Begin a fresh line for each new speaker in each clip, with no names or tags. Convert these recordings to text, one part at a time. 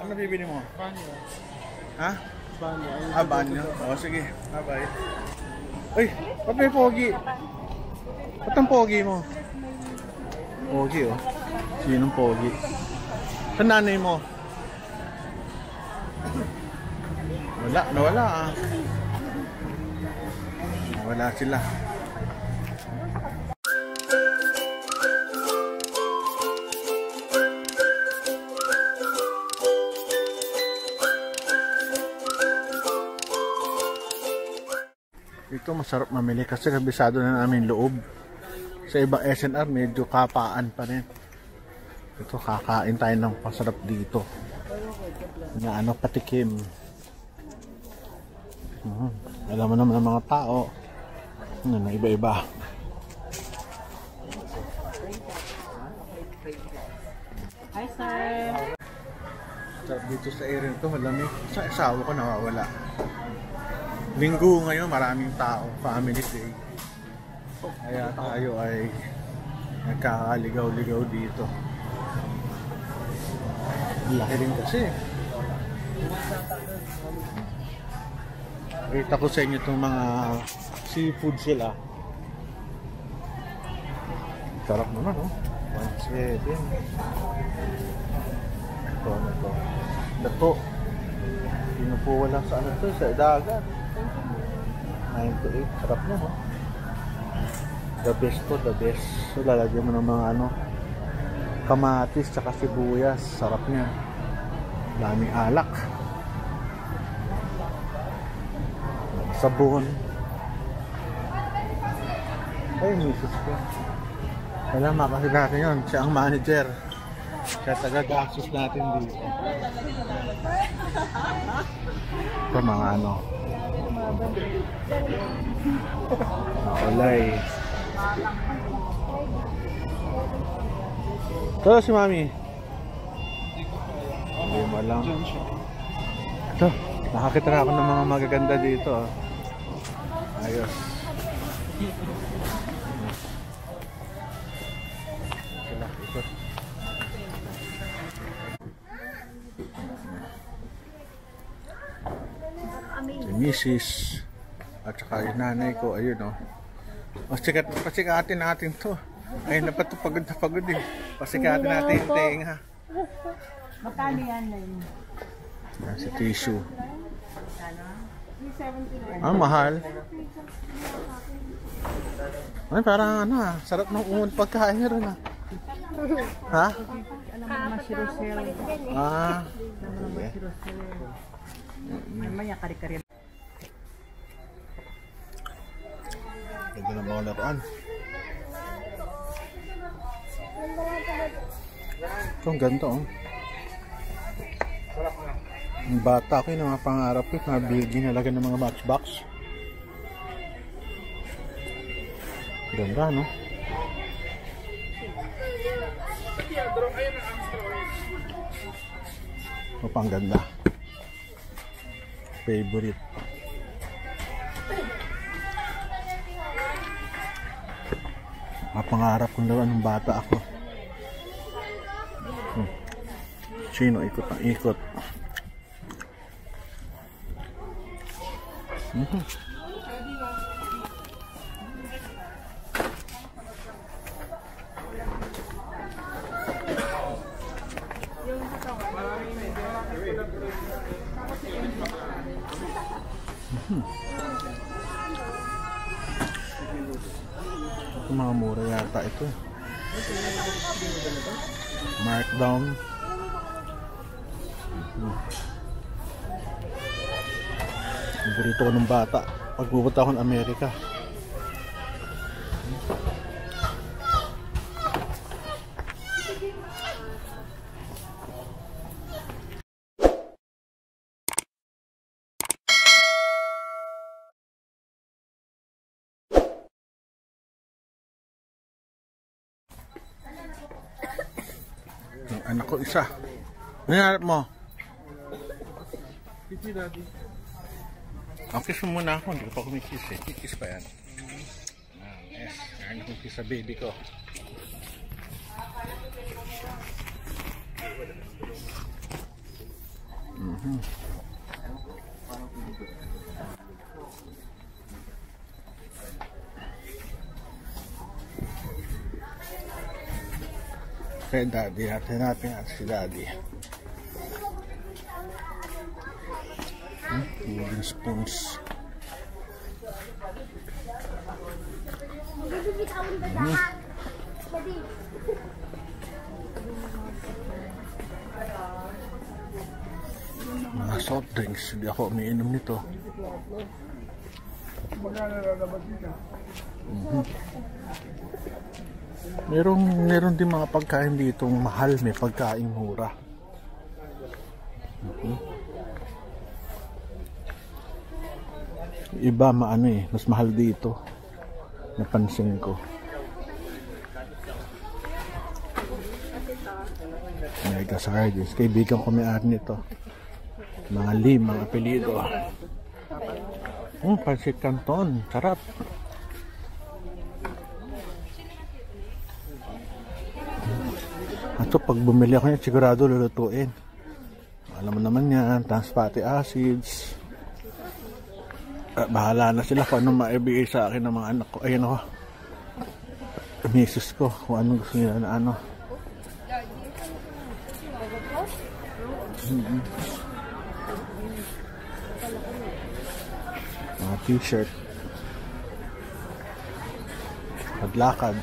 Ano bibili mo?
Banyo.
Ha?
Banyo.
Banyo. O, sige. Bye-bye. Uy, ba't may pogi? Ba't ang pogi mo? Pogi, oh. Sinong pogi? Sa nanay mo? Nawala ah. Nawala sila. Ito masarap mamili kasi kabisado na namin loob. Sa ibang SNR medyo kapaan pa rin. Ito kakain tayo ng pasarap dito. Na ano, patikim. Alam mo naman ng mga tao. Na iba-iba.
Hi sir.
Sarap dito sa area to, malamig. Sa asawa ko nawawala. Linggo ngayon, maraming tao, family day. Kaya tayo ay nagkakaligaw-ligaw dito. Laki rin kasi. Kita ko sa inyo itong mga seafood sila. Sarap naman, no? 1.7. Ito. Dato. Hindi po wala sa ano to, sa dagat. 9 to 8. Sarap na, no? The best to, the best. So, lalagyan mo ng mga ano, kamatis, tsaka sibuyas. Sarap niya. Daming alak. Sabon. Ay, misis ko. Wala, makasi natin yun. Siya ang manager. Siya taga-gastos natin dito. Ito mga ano. Olay. Ito si Mami. Hindi mo lang. Ito, nakakita na ako ng mga magaganda dito. Ayos. Ikot. Si Mrs. At saka yung nanay ko, ayun o. Pasikatin natin to. Ay, napatupagod na pagod eh. Pasikatin natin yung tenga.
Magkano yan?
Si tissue. Mahal. Ay, parang ano ah. Sarap ng umon pagkain rin ah. Ha?
Mamaya kari-kari.
Ganda ng mga laruan. Ito ang ganda oh. Ang bata ko yung mga pangarap ko, mga building na lagyan ng mga matchbox. Ganda no? Ito pang ganda. Favorite. Mga pangarap kong laruan ng bata ako. Sino ikot ang ikot. Ito mga mura yata ito. Markdown. Paborito ko ng bata pag pupunta ako ng Amerika. Yung anak ko isa. Ano hanap mo?
Pipi daddy.
Kiss mo muna ako, hindi ko pa kumikiss eh. Kiss pa yan. Yes, kaya ko kiss sa baby ko. Kaya daddy, hanapin natin si daddy. Wooden spoons. Mga soft drinks, hindi ako umiinom nito. Meron din mga pagkain dito mahal, may pagkain mura. Iba mas mahal dito. Napansin ko. Mega sardines. Kaibigan ko may-ari nito. Mga limang apelido. Pansit Canton. Sarap. Ito, pag bumili ako yan, sigurado lulutuin. Alam mo naman yan, trans fatty acids. Bahala na sila kung anong maibigay sa akin ng mga anak ko. Ayun ako. Misis ko, kung anong gusto nila na ano. Mga t-shirt. Paglakad.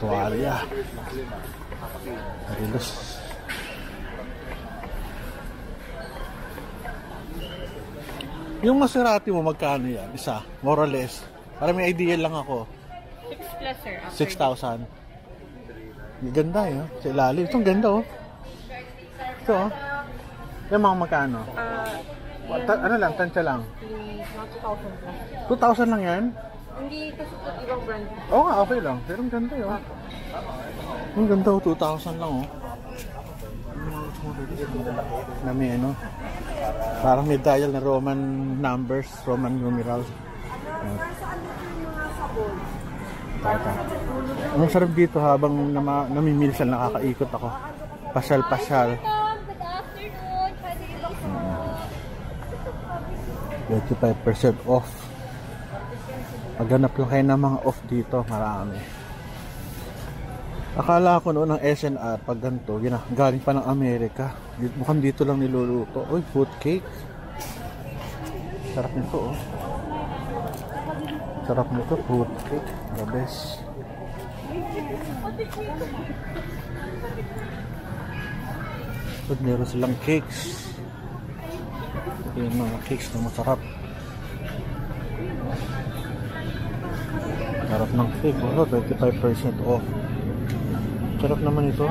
Tuwalya. Arilos. Yung Maserati mo, magkano yan? Isa, more or less. Para may idea lang ako.
6 plus, sir.
6,000. Ganda yun. Sa ilalim. Itong ganda oh. Ito oh. Yung mga magkano? Ano lang, tansya lang.
2,000 plus.
2,000 lang yan?
Hindi kasi ito ibang brand.
Oo nga, okay lang. Pero ang ganda yun. Ang ganda oh, 2,000 lang oh. Na may ano. Parang may dial na Roman numbers, Roman numerals. Ang sarap dito habang namimilsan, nakakaikot ako. Pasyal-pasyal. 25% off. Maghanap lang kayo ng mga off dito, marami. Akala ko noon ng SNR pag ganito, galing pa ng Amerika. Mukhang dito lang niluluto. Uy, fruit cake. Sarap nito oh. Sarap nito, fruit cake. The best. So, meron silang cakes. Yung mga cakes na masarap. Sarap ng cake. 25% off. Sarap naman ito.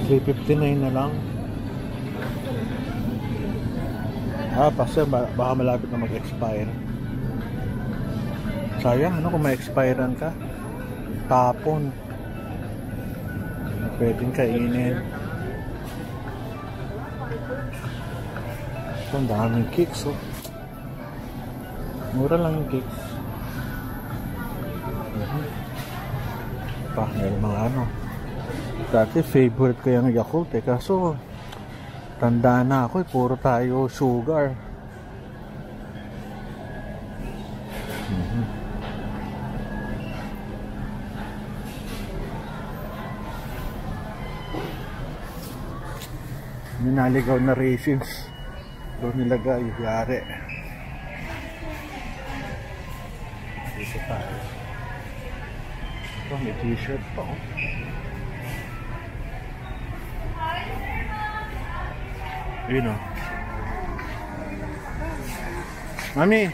359 na lang. Kasi baka malapit na mag-expire. Sayang, ano kung ma-expirean ka? Tapon. Pwedeng kainin. Ito, ang daming cakes oh. Mura lang yung cakes. Meron mga ano. Dati favorite ko yung Yakult eh. Kaso tanda na ako eh. Puro tayo sugar. Minaligaw na raisins. Doon nilagay. Yari. Dito tayo. Ito, may t-shirt pa oh. Yun oh. Mami,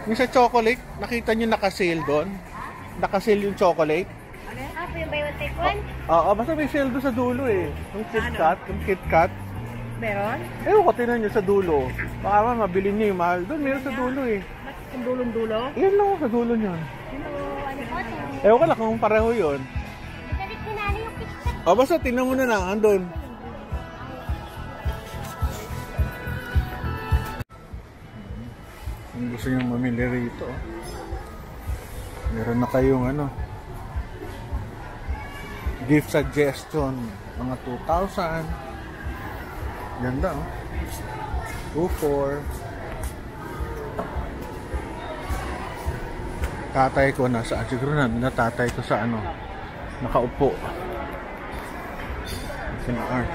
yung sa chocolate, nakita nyo naka-sale doon? Naka-sale yung chocolate?
Po yung buy one take one?
Oo, basta may sale doon sa dulo eh. Yung KitKat, yung KitKat.
Meron?
Ewan ko, tinan nyo sa dulo. Baka man, mabili nyo yung mahal. Doon, meron sa dulo eh.
Yung dulong-dulo?
Yan lang sa dulo nyo.
Ano po?
Ewan ko lang kung pareho yun.
Nagkalit kinali yung KitKat.
O basta, tingnan mo na lang, andun. Kung gusto nyo mamili rito, meron na kayong ano, Gift suggestion, mga 2,000. Ganda, oh. 2,400. Tatay ko nasaan? Siguro na tatay ko sa ano, nakaupo. Art.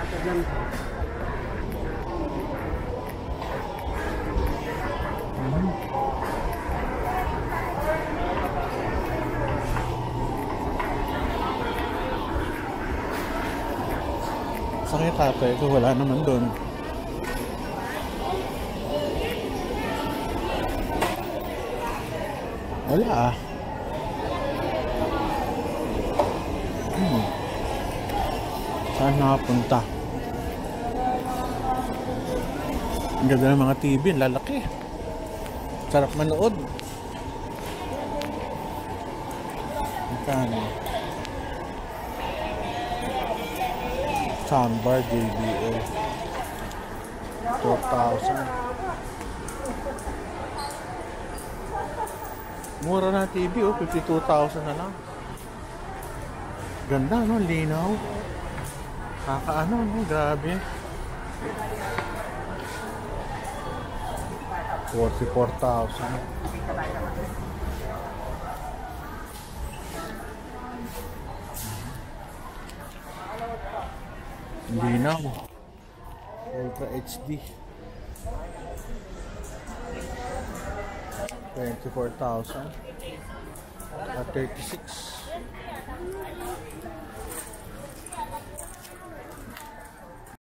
Sakit tatay ko, wala naman doon. Wala ah. Saan nakapunta? Ang ganda ng mga TV, lalaki. Sarap manood. Magkano? Soundbar JBL 4,000. Mura na TV, oh, 52,000 na lang. Ganda, no? Linaw. Kakaano, no? Grabe. 44,000. Linaw. Ultra HD. 24,000. 36.